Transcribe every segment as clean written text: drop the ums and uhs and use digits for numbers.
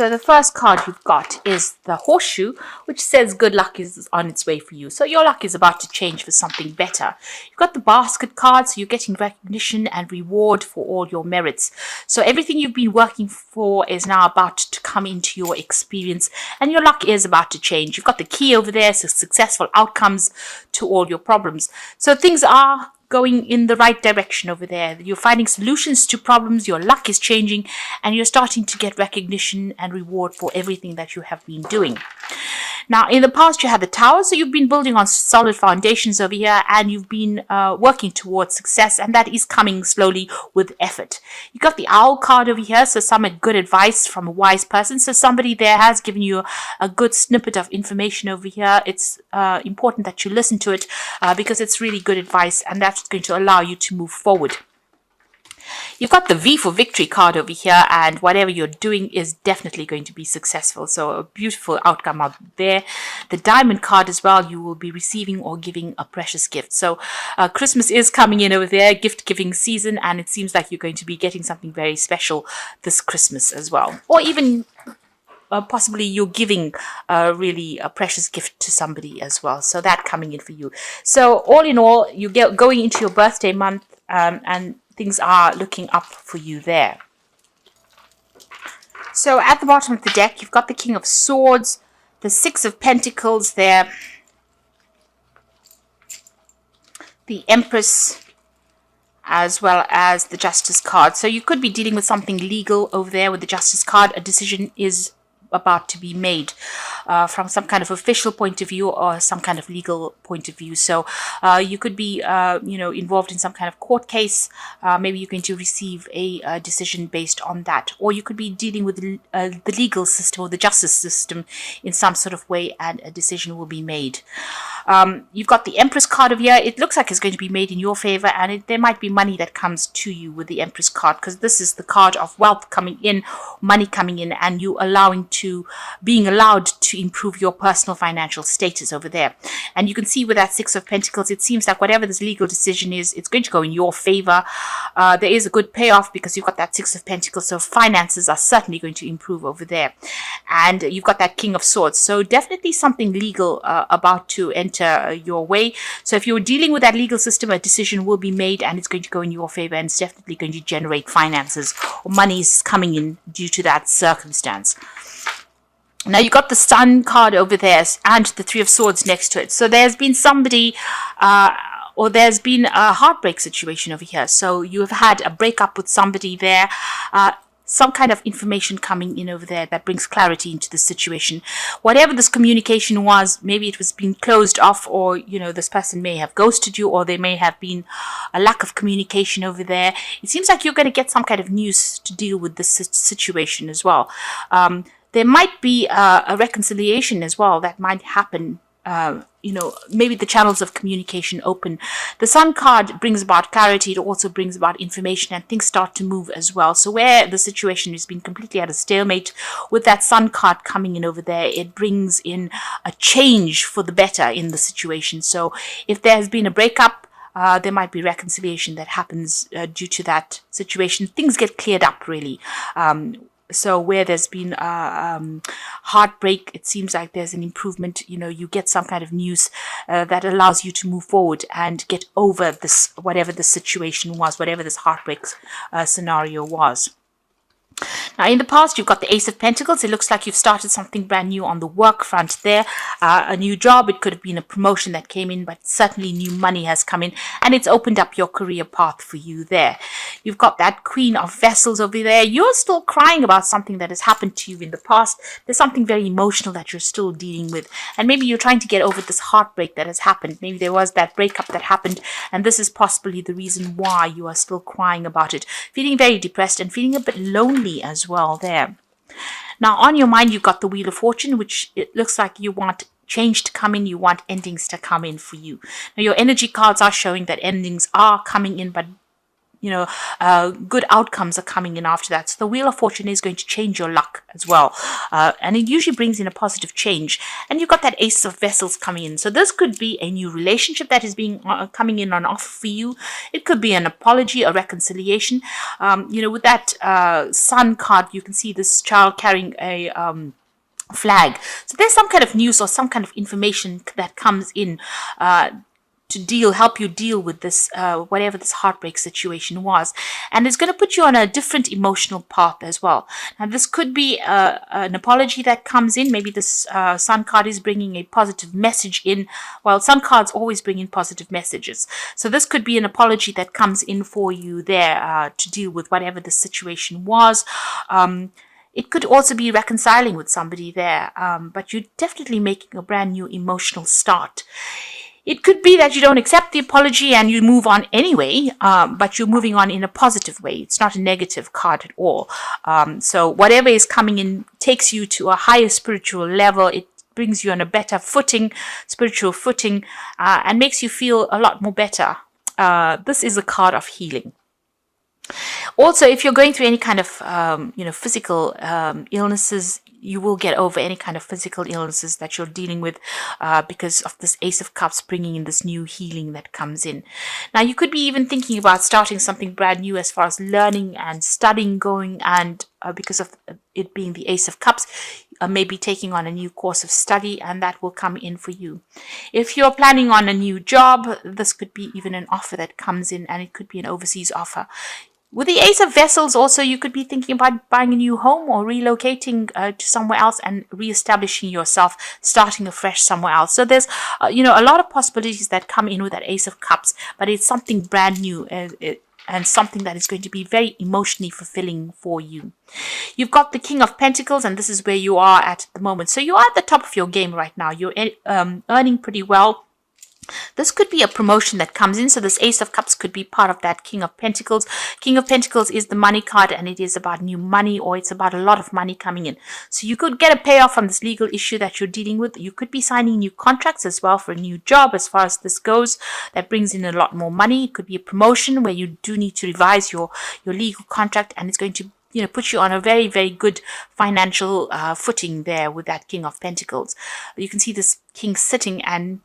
So the first card you've got is the horseshoe, which says good luck is on its way for you. So your luck is about to change for something better. You've got the basket card, so you're getting recognition and reward for all your merits. So everything you've been working for is now about to come into your experience, and your luck is about to change. You've got the key over there, so successful outcomes to all your problems. So things are going in the right direction over there. You're finding solutions to problems, your luck is changing, and you're starting to get recognition and reward for everything that you have been doing. Now, in the past, you had the tower, so you've been building on solid foundations over here, and you've been working towards success, and that is coming slowly with effort. You got the owl card over here, so some good advice from a wise person. So somebody there has given you a good snippet of information over here. It's important that you listen to it because it's really good advice, and that's going to allow you to move forward. You've got the V for victory card over here, and whatever you're doing is definitely going to be successful. So a beautiful outcome out there. The diamond card as well, you will be receiving or giving a precious gift. So Christmas is coming in over there, gift giving season, and it seems like you're going to be getting something very special this Christmas as well. Or even possibly you're giving really a precious gift to somebody as well. So that coming in for you. So all in all, you get going into your birthday month, and things are looking up for you there. So at the bottom of the deck, you've got the King of Swords, the Six of Pentacles there, the Empress, as well as the Justice card. So you could be dealing with something legal over there with the Justice card. A decision is about to be made from some kind of official point of view or some kind of legal point of view. So you could be involved in some kind of court case. Maybe you're going to receive a decision based on that, or you could be dealing with the legal system or the justice system in some sort of way, and a decision will be made. You've got the Empress card over here. It looks like it's going to be made in your favor, and there might be money that comes to you with the Empress card, because this is the card of wealth coming in, money coming in, and you being allowed to improve your personal financial status over there. And you can see with that Six of Pentacles, it seems like whatever this legal decision is, it's going to go in your favor. There is a good payoff because you've got that Six of Pentacles, so finances are certainly going to improve over there. And you've got that King of Swords, so definitely something legal about to enter your way. So if you're dealing with that legal system, a decision will be made, and it's going to go in your favor, and it's definitely going to generate finances or money is coming in due to that circumstance. Now you got the Sun card over there and the Three of Swords next to it. So there's been somebody or there's been a heartbreak situation over here. So you have had a breakup with somebody there. Some kind of information coming in over there that brings clarity into the situation. Whatever this communication was, maybe it was being closed off, or this person may have ghosted you, or there may have been a lack of communication over there. It seems like you're going to get some kind of news to deal with this situation as well. There might be a reconciliation as well that might happen. Maybe the channels of communication open. The Sun card brings about clarity. It also brings about information, and things start to move as well. So where the situation has been completely at a stalemate, with that Sun card coming in over there, it brings in a change for the better in the situation. So if there has been a breakup, there might be reconciliation that happens due to that situation. Things get cleared up, really. So where there's been heartbreak, it seems like there's an improvement. You get some kind of news that allows you to move forward and get over this, whatever the situation was, whatever this heartbreak scenario was. Now, in the past, you've got the Ace of Pentacles. It looks like you've started something brand new on the work front there. A new job. It could have been a promotion that came in, but certainly new money has come in, and it's opened up your career path for you there. You've got that Queen of Vessels over there. You're still crying about something that has happened to you in the past. There's something very emotional that you're still dealing with, and maybe you're trying to get over this heartbreak that has happened. Maybe there was that breakup that happened, and this is possibly the reason why you are still crying about it. Feeling very depressed and feeling a bit lonely as well there. Now on your mind, you've got the Wheel of Fortune, which it looks like you want change to come in, you want endings to come in for you. Now your energy cards are showing that endings are coming in, but good outcomes are coming in after that. So the Wheel of Fortune is going to change your luck as well. And it usually brings in a positive change. And you've got that Ace of Vessels coming in. So this could be a new relationship that is being coming in on offer for you. It could be an apology, a reconciliation. With that Sun card, you can see this child carrying a flag. So there's some kind of news or some kind of information that comes in to help you deal with this, whatever this heartbreak situation was. And it's going to put you on a different emotional path as well. Now, this could be an apology that comes in. Maybe this Sun card is bringing a positive message in. Well, Sun cards always bring in positive messages. So this could be an apology that comes in for you there to deal with whatever the situation was. It could also be reconciling with somebody there, but you're definitely making a brand new emotional start. It could be that you don't accept the apology and you move on anyway, but you're moving on in a positive way. It's not a negative card at all. So whatever is coming in takes you to a higher spiritual level. It brings you on a better footing, spiritual footing, and makes you feel a lot more better. This is a card of healing. Also, if you're going through any kind of, physical illnesses, you will get over any kind of physical illnesses that you're dealing with because of this Ace of Cups bringing in this new healing that comes in. Now, you could be even thinking about starting something brand new as far as learning and studying going, and because of it being the Ace of Cups, maybe taking on a new course of study, and that will come in for you. If you're planning on a new job, this could be even an offer that comes in, and it could be an overseas offer. With the Ace of Vessels, also, you could be thinking about buying a new home or relocating to somewhere else and reestablishing yourself, starting afresh somewhere else. So there's, a lot of possibilities that come in with that Ace of Cups, but it's something brand new and something that is going to be very emotionally fulfilling for you. You've got the King of Pentacles, and this is where you are at the moment. So you are at the top of your game right now. You're earning pretty well. This could be a promotion that comes in. So this Ace of Cups could be part of that King of Pentacles. King of Pentacles is the money card, and it is about new money, or it's about a lot of money coming in. So you could get a payoff from this legal issue that you're dealing with. You could be signing new contracts as well for a new job as far as this goes. That brings in a lot more money. It could be a promotion where you do need to revise your legal contract, and it's going to put you on a very, very good financial footing there with that King of Pentacles. You can see this king sitting and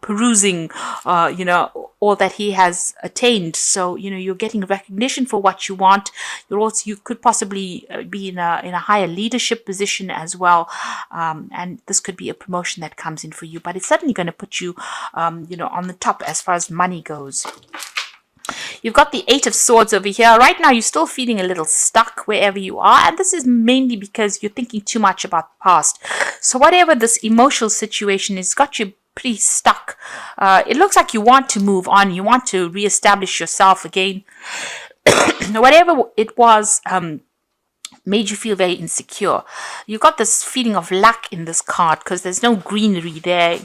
perusing, all that he has attained. So, you're getting recognition for what you want. You could possibly be in a higher leadership position as well. And this could be a promotion that comes in for you, but it's certainly going to put you, on the top as far as money goes. You've got the Eight of Swords over here. Right now, you're still feeling a little stuck wherever you are. And this is mainly because you're thinking too much about the past. So whatever this emotional situation has got you pretty stuck. It looks like you want to move on. You want to reestablish yourself again. Whatever it was made you feel very insecure. You got this feeling of lack in this card because there's no greenery there.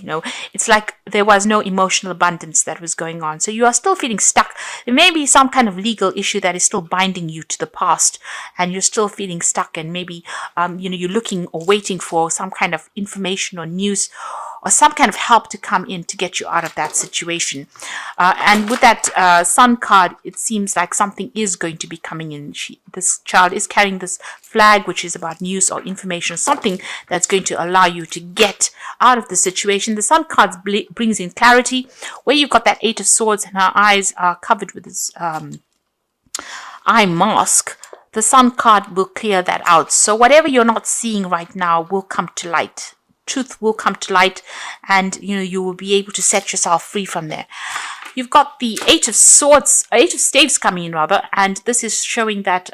It's like there was no emotional abundance that was going on. So you are still feeling stuck. There may be some kind of legal issue that is still binding you to the past, and you're still feeling stuck, and maybe you're looking or waiting for some kind of information or news or some kind of help to come in to get you out of that situation. And with that Sun card, it seems like something is going to be coming in. This child is carrying this flag, which is about news or information, or something that's going to allow you to get out of the situation. The Sun card brings in clarity, where you've got that Eight of Swords and her eyes are covered with this eye mask. The Sun card will clear that out. So whatever you're not seeing right now will come to light. Truth will come to light, and you will be able to set yourself free from there. You've got the Eight of Staves coming in rather, and this is showing that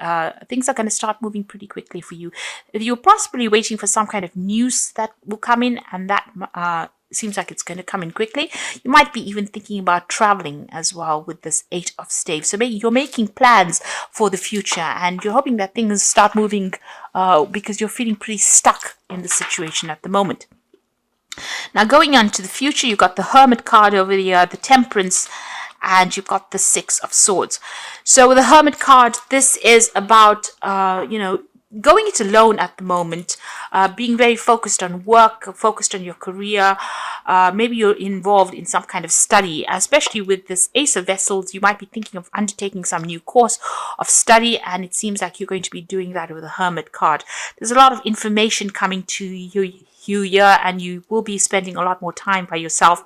things are going to start moving pretty quickly for you. You're possibly waiting for some kind of news that will come in, and that seems like it's going to come in quickly. You might be even thinking about traveling as well with this Eight of Staves. So maybe you're making plans for the future, and you're hoping that things start moving because you're feeling pretty stuck in the situation at the moment. Now, going on to the future, you've got the Hermit card over here, the Temperance, and you've got the Six of Swords. So with the Hermit card, this is about, going it alone at the moment, being very focused on work, focused on your career. Maybe you're involved in some kind of study, especially with this Ace of Vessels. You might be thinking of undertaking some new course of study, and it seems like you're going to be doing that with a Hermit card. There's a lot of information coming to you here, and you will be spending a lot more time by yourself.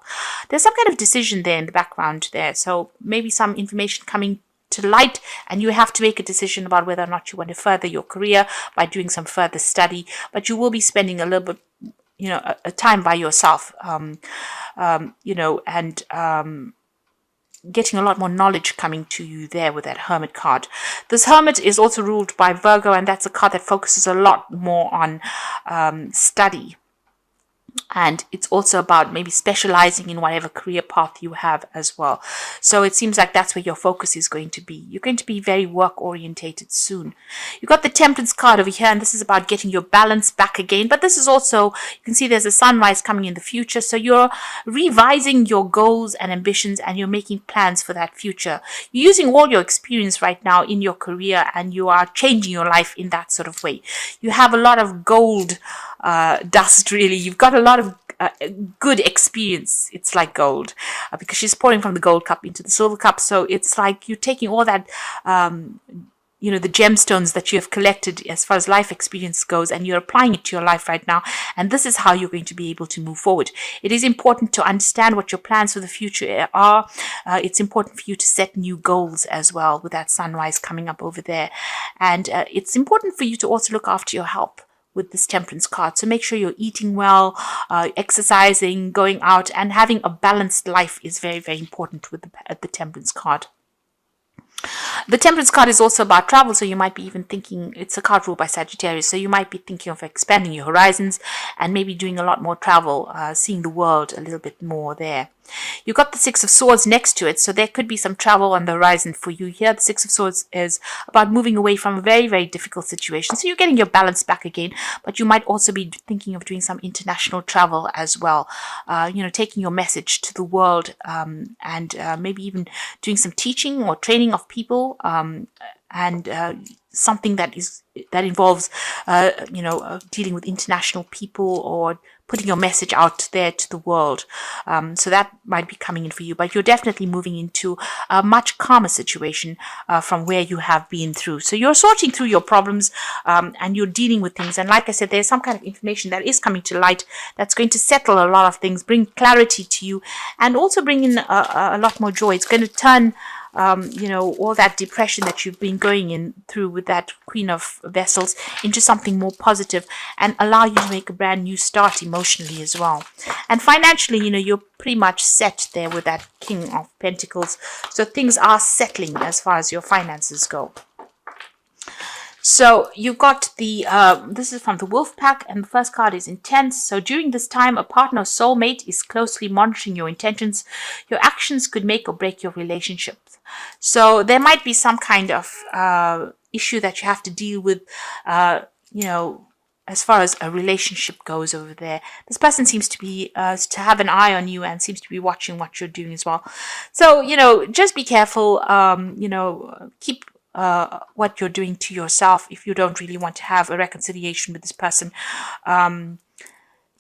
There's some kind of decision there in the background there, so maybe some information coming to light, and you have to make a decision about whether or not you want to further your career by doing some further study. But you will be spending a little bit, a time by yourself, and getting a lot more knowledge coming to you there with that Hermit card. This Hermit is also ruled by Virgo, and that's a card that focuses a lot more on study. And it's also about maybe specializing in whatever career path you have as well. So it seems like that's where your focus is going to be. You're going to be very work orientated soon. You've got the Temperance card over here, and this is about getting your balance back again. But this is also, you can see there's a sunrise coming in the future. So you're revising your goals and ambitions, and you're making plans for that future. You're using all your experience right now in your career, and you are changing your life in that sort of way. You have a lot of gold dust, really. You've got a lot of good experience. It's like gold, because she's pouring from the gold cup into the silver cup. So it's like you're taking all that, the gemstones that you have collected as far as life experience goes, and you're applying it to your life right now. And this is how you're going to be able to move forward. It is important to understand what your plans for the future are. It's important for you to set new goals as well with that sunrise coming up over there. And it's important for you to also look after your health with this Temperance card. So make sure you're eating well, exercising, going out, and having a balanced life is very, very important with the Temperance card. The Temperance card is also about travel, so you might be even thinking, it's a card ruled by Sagittarius, so you might be thinking of expanding your horizons and maybe doing a lot more travel, seeing the world a little bit more there. You've got the Six of Swords next to it, so there could be some travel on the horizon for you here. The Six of Swords is about moving away from a very, very difficult situation. So you're getting your balance back again, but you might also be thinking of doing some international travel as well. Taking your message to the world, and maybe even doing some teaching or training of people, and something that involves dealing with international people, or putting your message out there to the world. So that might be coming in for you, but you're definitely moving into a much calmer situation from where you have been through. So you're sorting through your problems, and you're dealing with things. And like I said, there's some kind of information that is coming to light that's going to settle a lot of things, bring clarity to you, and also bring in a lot more joy. It's going to turn all that depression that you've been going through with that Queen of Vessels into something more positive, and allow you to make a brand new start emotionally as well. And financially, you're pretty much set there with that King of Pentacles. So things are settling as far as your finances go. So you've got this is from the Wolf Pack, and the first card is intense. So during this time, a partner or soulmate is closely monitoring your intentions. Your actions could make or break your relationship. So there might be some kind of issue that you have to deal with, as far as a relationship goes over there. This person seems to be to have an eye on you, and seems to be watching what you're doing as well. So, just be careful, keep what you're doing to yourself if you don't really want to have a reconciliation with this person.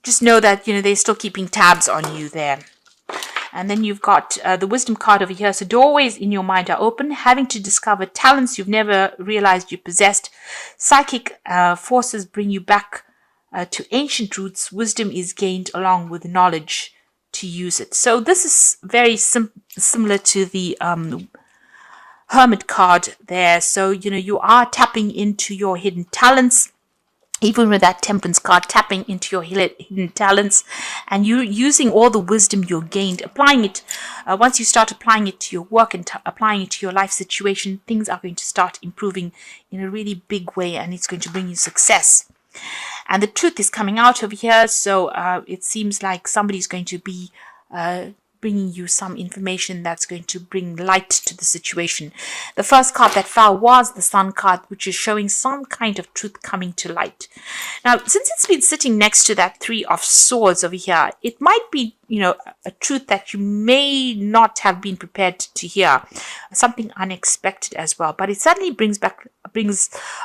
Just know that, they're still keeping tabs on you there. And then you've got the Wisdom card over here. So doorways in your mind are open, having to discover talents you've never realized you possessed. Psychic forces bring you back to ancient roots. Wisdom is gained along with knowledge to use it. So this is very similar to the Hermit card there. So, you are tapping into your hidden talents. Even with that Temperance card, tapping into your hidden talents, and you using all the wisdom you gained, applying it. Once you start applying it to your work and applying it to your life situation, things are going to start improving in a really big way, and it's going to bring you success. And the truth is coming out over here, so it seems like somebody's going to be bringing you some information that's going to bring light to the situation. The first card that fell was the Sun card, which is showing some kind of truth coming to light. Now, since it's been sitting next to that Three of Swords over here, it might be, a truth that you may not have been prepared to hear, something unexpected as well. But it certainly brings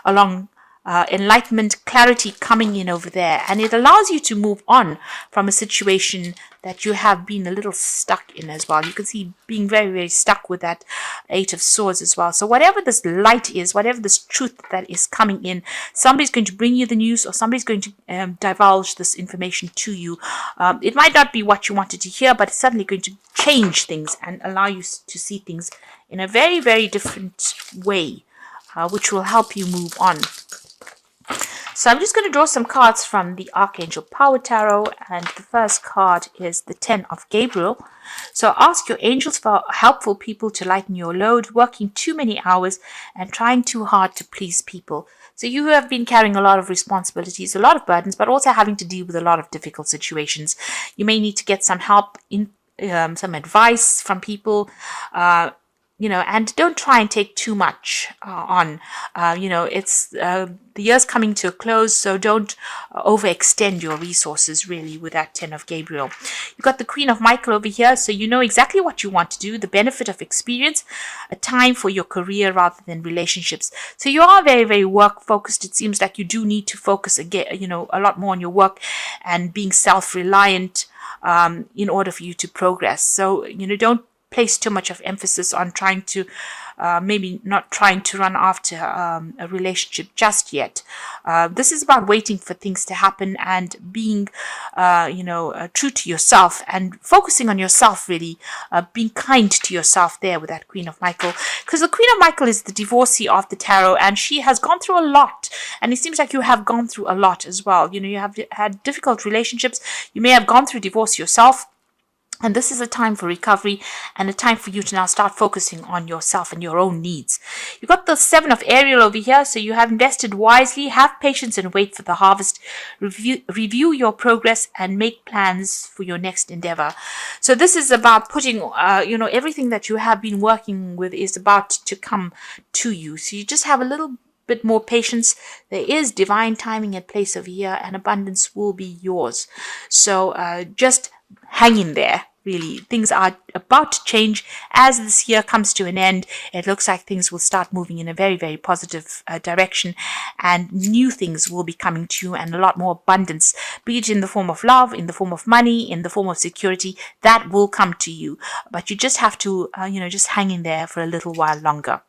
along enlightenment, clarity coming in over there, and it allows you to move on from a situation that you have been a little stuck in as well. You can see being very, very stuck with that Eight of Swords as well. So whatever this light is, whatever this truth that is coming in, somebody's going to bring you the news, or somebody's going to divulge this information to you. It might not be what you wanted to hear, but it's certainly going to change things and allow you to see things in a very, very different way, which will help you move on. So I'm just going to draw some cards from the Archangel Power Tarot, and the first card is the Ten of Gabriel. So ask your angels for helpful people to lighten your load, working too many hours and trying too hard to please people. So you have been carrying a lot of responsibilities, a lot of burdens, but also having to deal with a lot of difficult situations. You may need to get some help, in some advice from people, and don't try and take too much on. It's the year's coming to a close, so don't overextend your resources really with that Ten of Gabriel. You've got the Queen of Michael over here, so you know exactly what you want to do, the benefit of experience, a time for your career rather than relationships. So you are very, very work focused. It seems like you do need to focus again, a lot more on your work and being self-reliant in order for you to progress. So, don't place too much of emphasis on trying to maybe not trying to run after a relationship just yet. This is about waiting for things to happen and being true to yourself and focusing on yourself, really being kind to yourself there with that Queen of Michael, because the Queen of Michael is the divorcee of the tarot, and she has gone through a lot, and it seems like you have gone through a lot as well. You have had difficult relationships, you may have gone through divorce yourself. And this is a time for recovery and a time for you to now start focusing on yourself and your own needs. You've got the Seven of Ariel over here, so you have invested wisely. Have patience and wait for the harvest. Review your progress and make plans for your next endeavor. So this is about putting, everything that you have been working with is about to come to you. So you just have a little bit more patience. There is divine timing at place over here, and abundance will be yours. So just hang in there. Really, things are about to change as this year comes to an end. It looks like things will start moving in a very, very positive direction, and new things will be coming to you, and a lot more abundance, be it in the form of love, in the form of money, in the form of security, that will come to you. But you just have to, just hang in there for a little while longer.